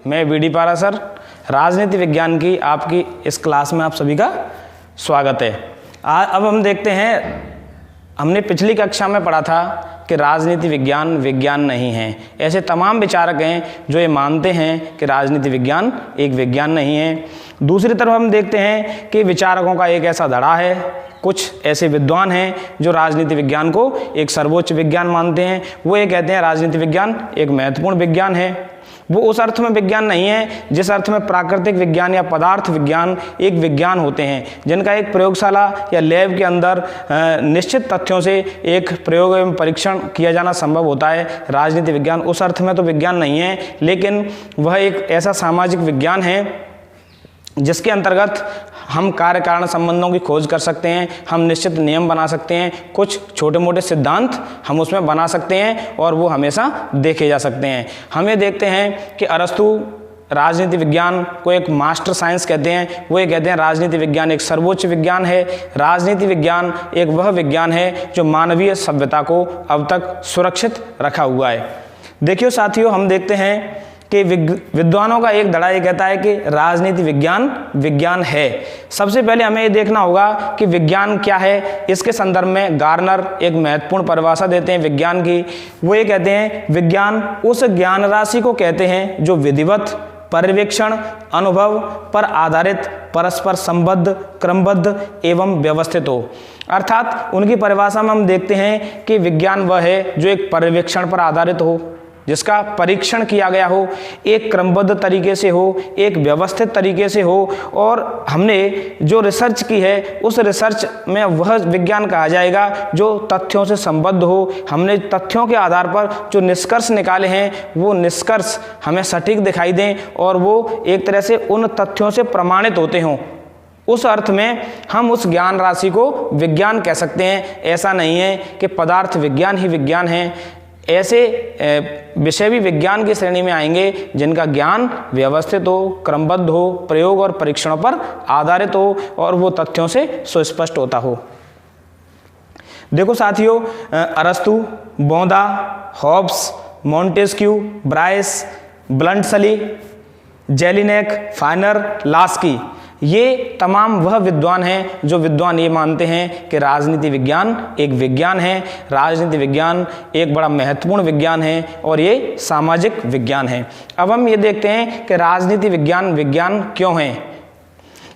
मैं बीडी पारासर, राजनीति विज्ञान की आपकी इस क्लास में आप सभी का स्वागत है। अब हम देखते हैं, हमने पिछली कक्षा में पढ़ा था कि राजनीति विज्ञान विज्ञान नहीं है। ऐसे तमाम विचारक हैं जो ये मानते हैं कि राजनीति विज्ञान एक विज्ञान नहीं है। दूसरी तरफ हम देखते हैं कि विचारकों का एक ऐसा धड़ा है, कुछ ऐसे विद्वान हैं जो राजनीति विज्ञान को एक सर्वोच्च विज्ञान मानते हैं। वो ये कहते हैं राजनीति विज्ञान एक महत्वपूर्ण विज्ञान है। वो उस अर्थ में विज्ञान नहीं है जिस अर्थ में प्राकृतिक विज्ञान या पदार्थ विज्ञान एक विज्ञान होते हैं, जिनका एक प्रयोगशाला या लैब के अंदर निश्चित तथ्यों से एक प्रयोग एवं परीक्षण किया जाना संभव होता है। राजनीति विज्ञान उस अर्थ में तो विज्ञान नहीं है, लेकिन वह एक ऐसा सामाजिक विज्ञान है जिसके अंतर्गत हम कार्य कारण संबंधों की खोज कर सकते हैं, हम निश्चित नियम बना सकते हैं, कुछ छोटे मोटे सिद्धांत हम उसमें बना सकते हैं और वो हमेशा देखे जा सकते हैं। हम ये देखते हैं कि अरस्तु राजनीति विज्ञान को एक मास्टर साइंस कहते हैं। वो ये कहते हैं राजनीति विज्ञान एक सर्वोच्च विज्ञान है। राजनीति विज्ञान एक वह विज्ञान है जो मानवीय सभ्यता को अब तक सुरक्षित रखा हुआ है। देखिए साथियों, हम देखते हैं कि विद्वानों का एक धड़ा ये कहता है कि राजनीति विज्ञान विज्ञान है। सबसे पहले हमें ये देखना होगा कि विज्ञान क्या है। इसके संदर्भ में गार्नर एक महत्वपूर्ण परिभाषा देते हैं विज्ञान की। वो ये कहते हैं विज्ञान उस ज्ञान राशि को कहते हैं जो विधिवत, पर्यवेक्षण, अनुभव पर आधारित, परस्पर संबद्ध, क्रमबद्ध एवं व्यवस्थित हो। अर्थात उनकी परिभाषा में हम देखते हैं कि विज्ञान वह है जो एक पर्यवेक्षण पर आधारित हो, जिसका परीक्षण किया गया हो, एक क्रमबद्ध तरीके से हो, एक व्यवस्थित तरीके से हो, और हमने जो रिसर्च की है उस रिसर्च में वह विज्ञान कहा जाएगा जो तथ्यों से संबद्ध हो। हमने तथ्यों के आधार पर जो निष्कर्ष निकाले हैं वो निष्कर्ष हमें सटीक दिखाई दें और वो एक तरह से उन तथ्यों से प्रमाणित होते हों। उस अर्थ में हम उस ज्ञान राशि को विज्ञान कह सकते हैं। ऐसा नहीं है कि पदार्थ विज्ञान ही विज्ञान है। ऐसे विषय भी विज्ञान की श्रेणी में आएंगे जिनका ज्ञान व्यवस्थित हो, क्रमबद्ध हो, प्रयोग और परीक्षणों पर आधारित हो और वो तथ्यों से सुस्पष्ट होता हो। देखो साथियों, अरस्तु, बोंदा, Hobbes, Montesquieu, Bryce, Bluntschli, Jellinek, Finer, Laski, ये तमाम वह विद्वान हैं जो विद्वान ये मानते हैं कि राजनीति विज्ञान एक विज्ञान है, राजनीति विज्ञान एक बड़ा महत्वपूर्ण विज्ञान है और ये सामाजिक विज्ञान है। अब हम ये देखते हैं कि राजनीति विज्ञान विज्ञान क्यों है।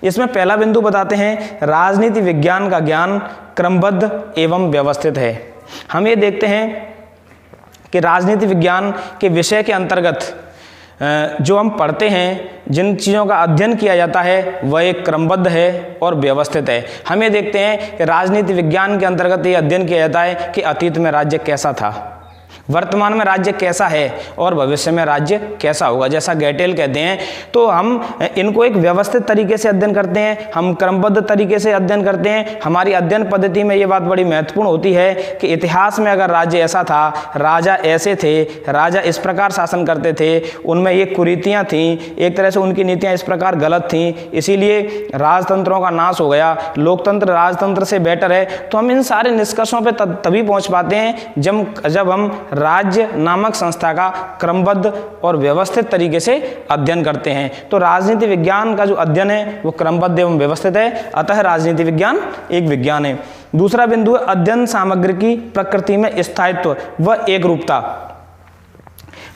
इसमें पहला बिंदु बताते हैं, राजनीति विज्ञान का ज्ञान क्रमबद्ध एवं व्यवस्थित है। हम ये देखते हैं कि राजनीति विज्ञान के विषय के अंतर्गत जो हम पढ़ते हैं, जिन चीज़ों का अध्ययन किया जाता है वह एक क्रमबद्ध है और व्यवस्थित है। हम ये देखते हैं कि राजनीति विज्ञान के अंतर्गत ये अध्ययन किया जाता है कि अतीत में राज्य कैसा था, वर्तमान में राज्य कैसा है और भविष्य में राज्य कैसा होगा, जैसा गैटेल कहते हैं। तो हम इनको एक व्यवस्थित तरीके से अध्ययन करते हैं, हम क्रमबद्ध तरीके से अध्ययन करते हैं। हमारी अध्ययन पद्धति में ये बात बड़ी महत्वपूर्ण होती है कि इतिहास में अगर राज्य ऐसा था, राजा ऐसे थे, राजा इस प्रकार शासन करते थे, उनमें ये कुरीतियाँ थीं, एक तरह से उनकी नीतियाँ इस प्रकार गलत थीं, इसीलिए राजतंत्रों का नाश हो गया, लोकतंत्र राजतंत्र से बेटर है। तो हम इन सारे निष्कर्षों पर तभी पहुँच पाते हैं जब हम राज्य नामक संस्था का क्रमबद्ध और व्यवस्थित तरीके से अध्ययन करते हैं। तो राजनीति विज्ञान का जो अध्ययन है वो क्रमबद्ध एवं व्यवस्थित है, अतः राजनीति विज्ञान एक विज्ञान है। दूसरा बिंदु है अध्ययन सामग्री की प्रकृति में स्थायित्व व एकरूपता।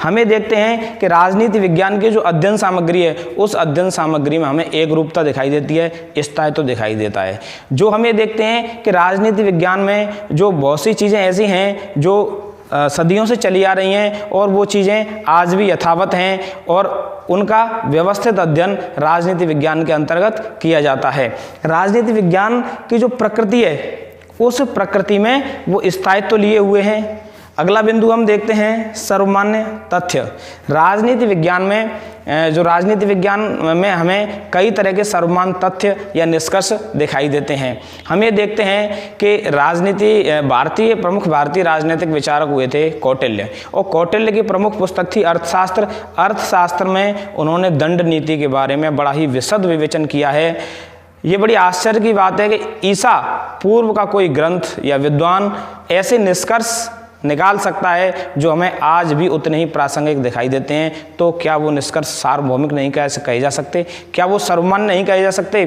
हमें देखते हैं कि राजनीति विज्ञान की जो अध्ययन सामग्री है उस अध्ययन सामग्री में हमें एक रूपता दिखाई देती है, स्थायित्व दिखाई देता है। जो हम ये देखते हैं कि राजनीति विज्ञान में जो बहुत सी चीज़ें ऐसी हैं जो सदियों से चली आ रही हैं और वो चीज़ें आज भी यथावत हैं और उनका व्यवस्थित अध्ययन राजनीति विज्ञान के अंतर्गत किया जाता है। राजनीति विज्ञान की जो प्रकृति है उस प्रकृति में वो स्थायित्व लिए हुए हैं। अगला बिंदु हम देखते हैं सर्वमान्य तथ्य। राजनीति विज्ञान में हमें कई तरह के सर्वमान्य तथ्य या निष्कर्ष दिखाई देते हैं। हम ये देखते हैं कि प्रमुख भारतीय राजनीतिक विचारक हुए थे कौटिल्य, और कौटिल्य की प्रमुख पुस्तक थी अर्थशास्त्र। अर्थशास्त्र में उन्होंने दंड नीति के बारे में बड़ा ही विशद विवेचन किया है। ये बड़ी आश्चर्य की बात है कि ईसा पूर्व का कोई ग्रंथ या विद्वान ऐसे निष्कर्ष निकाल सकता है जो हमें आज भी उतने ही प्रासंगिक दिखाई देते हैं, तो क्या वो निष्कर्ष सार्वभौमिक नहीं कहे जा सकते? क्या वो सर्वमान्य नहीं कहे जा सकते?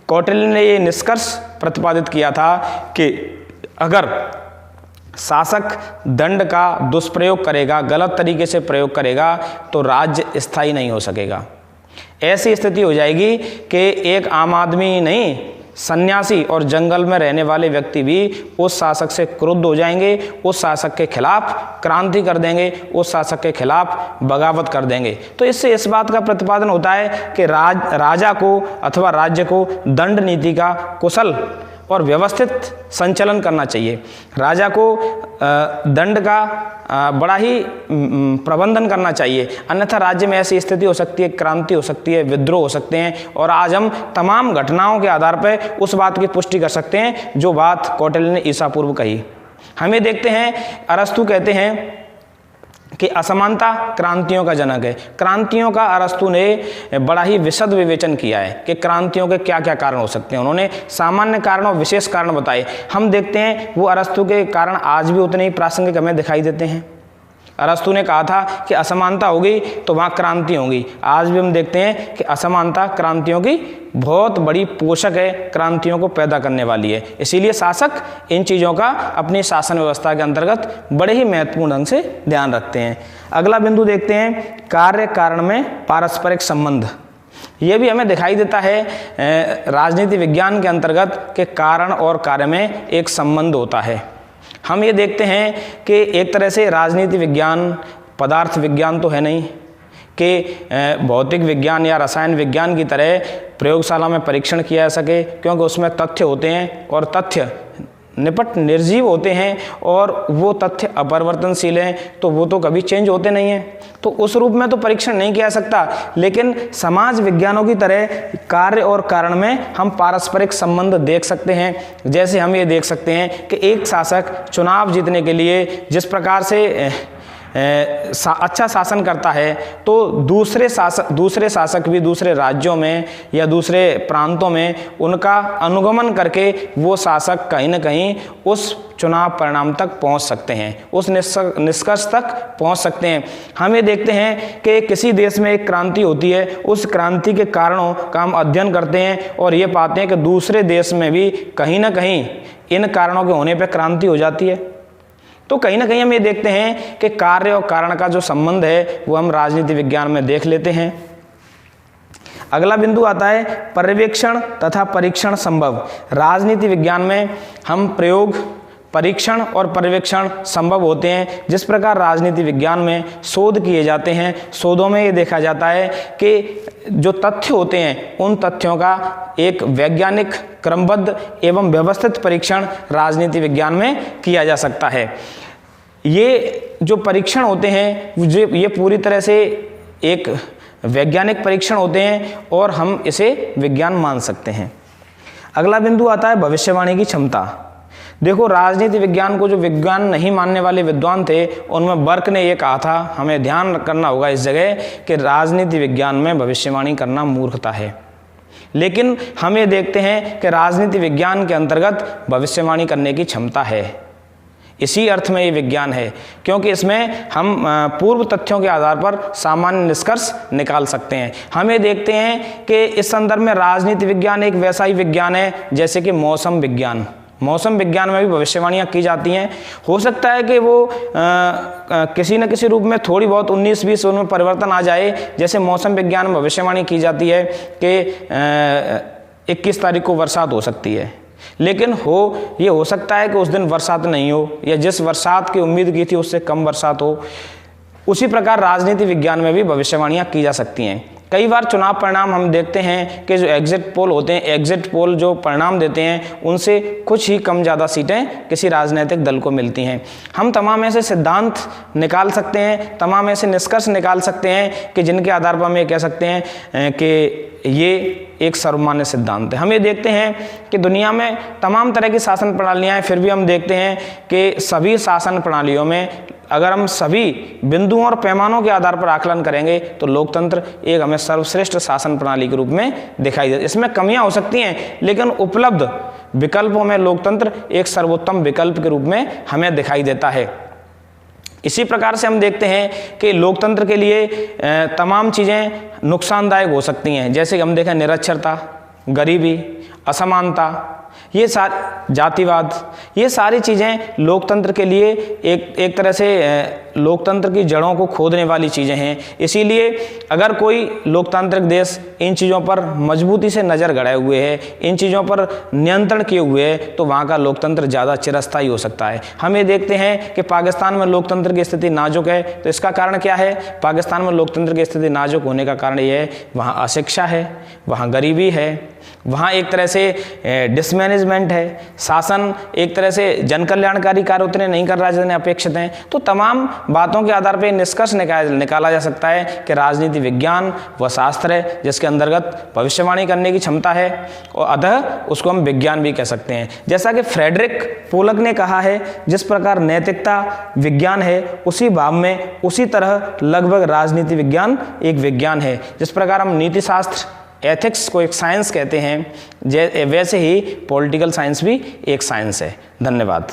कौटिल्य ने ये निष्कर्ष प्रतिपादित किया था कि अगर शासक दंड का दुष्प्रयोग करेगा, गलत तरीके से प्रयोग करेगा, तो राज्य स्थायी नहीं हो सकेगा। ऐसी स्थिति हो जाएगी कि एक आम आदमी नहीं, सन्यासी और जंगल में रहने वाले व्यक्ति भी उस शासक से क्रुद्ध हो जाएंगे, उस शासक के खिलाफ क्रांति कर देंगे, उस शासक के खिलाफ बगावत कर देंगे। तो इससे इस बात का प्रतिपादन होता है कि राजा को अथवा राज्य को दंड नीति का कुशल और व्यवस्थित संचालन करना चाहिए। राजा को दंड का बड़ा ही प्रबंधन करना चाहिए, अन्यथा राज्य में ऐसी स्थिति हो सकती है, क्रांति हो सकती है, विद्रोह हो सकते हैं। और आज हम तमाम घटनाओं के आधार पर उस बात की पुष्टि कर सकते हैं जो बात कौटिल्य ने ईसा पूर्व कही। हमें देखते हैं, अरस्तु कहते हैं कि असमानता क्रांतियों का जनक है। क्रांतियों का अरस्तु ने बड़ा ही विशद विवेचन किया है कि क्रांतियों के क्या क्या कारण हो सकते हैं। उन्होंने सामान्य कारण और विशेष कारण बताए। हम देखते हैं वो अरस्तु के कारण आज भी उतने ही प्रासंगिक हमें दिखाई देते हैं। अरस्तु ने कहा था कि असमानता होगी तो वहाँ क्रांति होगी। आज भी हम देखते हैं कि असमानता क्रांतियों की बहुत बड़ी पोषक है, क्रांतियों को पैदा करने वाली है। इसीलिए शासक इन चीज़ों का अपनी शासन व्यवस्था के अंतर्गत बड़े ही महत्वपूर्ण ढंग से ध्यान रखते हैं। अगला बिंदु देखते हैं, कार्य कारण में पारस्परिक संबंध। ये भी हमें दिखाई देता है राजनीति विज्ञान के अंतर्गत कि कारण और कार्य में एक संबंध होता है। हम ये देखते हैं कि एक तरह से राजनीति विज्ञान पदार्थ विज्ञान तो है नहीं कि भौतिक विज्ञान या रसायन विज्ञान की तरह प्रयोगशाला में परीक्षण किया जा सके, क्योंकि उसमें तथ्य होते हैं और तथ्य निपट निर्जीव होते हैं और वो तथ्य अपरिवर्तनशील हैं, तो वो तो कभी चेंज होते नहीं हैं, तो उस रूप में तो परीक्षण नहीं किया जा सकता। लेकिन समाज विज्ञानों की तरह कार्य और कारण में हम पारस्परिक संबंध देख सकते हैं। जैसे हम ये देख सकते हैं कि एक शासक चुनाव जीतने के लिए जिस प्रकार से अच्छा शासन करता है, तो दूसरे शासक भी दूसरे राज्यों में या दूसरे प्रांतों में उनका अनुगमन करके वो शासक कहीं ना कहीं उस चुनाव परिणाम तक पहुंच सकते हैं, उस निष्कर्ष तक पहुंच सकते हैं। हम ये देखते हैं कि किसी देश में एक क्रांति होती है, उस क्रांति के कारणों का हम अध्ययन करते हैं और ये पाते हैं कि दूसरे देश में भी कहीं ना कहीं इन कारणों के होने पर क्रांति हो जाती है। तो कहीं ना कहीं हम ये देखते हैं कि कार्य और कारण का जो संबंध है वो हम राजनीति विज्ञान में देख लेते हैं। अगला बिंदु आता है पर्यवेक्षण तथा परीक्षण संभव। राजनीति विज्ञान में हम प्रयोग, परीक्षण और पर्यवेक्षण संभव होते हैं। जिस प्रकार राजनीति विज्ञान में शोध किए जाते हैं, शोधों में ये देखा जाता है कि जो तथ्य होते हैं उन तथ्यों का एक वैज्ञानिक क्रमबद्ध एवं व्यवस्थित परीक्षण राजनीति विज्ञान में किया जा सकता है। ये जो परीक्षण होते हैं ये पूरी तरह से एक वैज्ञानिक परीक्षण होते हैं और हम इसे विज्ञान मान सकते हैं। अगला बिंदु आता है भविष्यवाणी की क्षमता। देखो, राजनीति विज्ञान को जो विज्ञान नहीं मानने वाले विद्वान थे उनमें बर्क ने ये कहा था, हमें ध्यान करना होगा इस जगह, कि राजनीति विज्ञान में भविष्यवाणी करना मूर्खता है। लेकिन हम ये देखते हैं कि राजनीति विज्ञान के अंतर्गत भविष्यवाणी करने की क्षमता है। इसी अर्थ में ये विज्ञान है क्योंकि इसमें हम पूर्व तथ्यों के आधार पर सामान्य निष्कर्ष निकाल सकते हैं। हम ये देखते हैं कि इस संदर्भ में राजनीति विज्ञान एक वैसा ही विज्ञान है जैसे कि मौसम विज्ञान। मौसम विज्ञान में भी भविष्यवाणियाँ की जाती हैं। हो सकता है कि वो किसी न किसी रूप में थोड़ी बहुत 19-20 उनमें परिवर्तन आ जाए। जैसे मौसम विज्ञान में भविष्यवाणी की जाती है कि 21 तारीख को बरसात हो सकती है, लेकिन ये हो सकता है कि उस दिन बरसात नहीं हो या जिस बरसात की उम्मीद की थी उससे कम बरसात हो। उसी प्रकार राजनीति विज्ञान में भी भविष्यवाणियाँ की जा सकती हैं। कई बार चुनाव परिणाम हम देखते हैं कि जो एग्जिट पोल होते हैं, एग्जिट पोल जो परिणाम देते हैं उनसे कुछ ही कम ज़्यादा सीटें किसी राजनीतिक दल को मिलती हैं। हम तमाम ऐसे सिद्धांत निकाल सकते हैं, तमाम ऐसे निष्कर्ष निकाल सकते हैं कि जिनके आधार पर हम ये कह सकते हैं कि ये एक सर्वमान्य सिद्धांत है। हम ये देखते हैं कि दुनिया में तमाम तरह की शासन प्रणालियाँ हैं, फिर भी हम देखते हैं कि सभी शासन प्रणालियों में अगर हम सभी बिंदुओं और पैमानों के आधार पर आकलन करेंगे तो लोकतंत्र एक हमें सर्वश्रेष्ठ शासन प्रणाली के रूप में दिखाई देता है। इसमें कमियां हो सकती हैं, लेकिन उपलब्ध विकल्पों में लोकतंत्र एक सर्वोत्तम विकल्प के रूप में हमें दिखाई देता है। इसी प्रकार से हम देखते हैं कि लोकतंत्र के लिए तमाम चीज़ें नुकसानदायक हो सकती हैं, जैसे कि हम देखें निरक्षरता, गरीबी, असमानता, ये जातिवाद, ये सारी चीज़ें लोकतंत्र के लिए एक तरह से लोकतंत्र की जड़ों को खोदने वाली चीज़ें हैं। इसीलिए अगर कोई लोकतांत्रिक देश इन चीज़ों पर मजबूती से नज़र गड़ाए हुए है, इन चीज़ों पर नियंत्रण किए हुए है, तो वहाँ का लोकतंत्र ज़्यादा चिरस्थायी हो सकता है। हम ये देखते हैं कि पाकिस्तान में लोकतंत्र की स्थिति नाजुक है, तो इसका कारण क्या है? पाकिस्तान में लोकतंत्र की स्थिति नाजुक होने का कारण ये है, वहाँ अशिक्षा है, वहाँ गरीबी है, वहाँ एक तरह से डिसमैनेजमेंट है, शासन एक तरह से जन कल्याणकारी कार्य उतने नहीं कर रहा है जितने अपेक्षित हैं। तो तमाम बातों के आधार पर निष्कर्ष निकाला जा सकता है कि राजनीति विज्ञान वह शास्त्र है जिसके अंतर्गत भविष्यवाणी करने की क्षमता है, और अतः उसको हम विज्ञान भी कह सकते हैं। जैसा कि फ्रेडरिक पोलक ने कहा है, जिस प्रकार नैतिकता विज्ञान है, उसी भाव में उसी तरह लगभग राजनीति विज्ञान एक विज्ञान है। जिस प्रकार हम नीति शास्त्र, एथिक्स को एक साइंस कहते हैं, वैसे ही पॉलिटिकल साइंस भी एक साइंस है। धन्यवाद।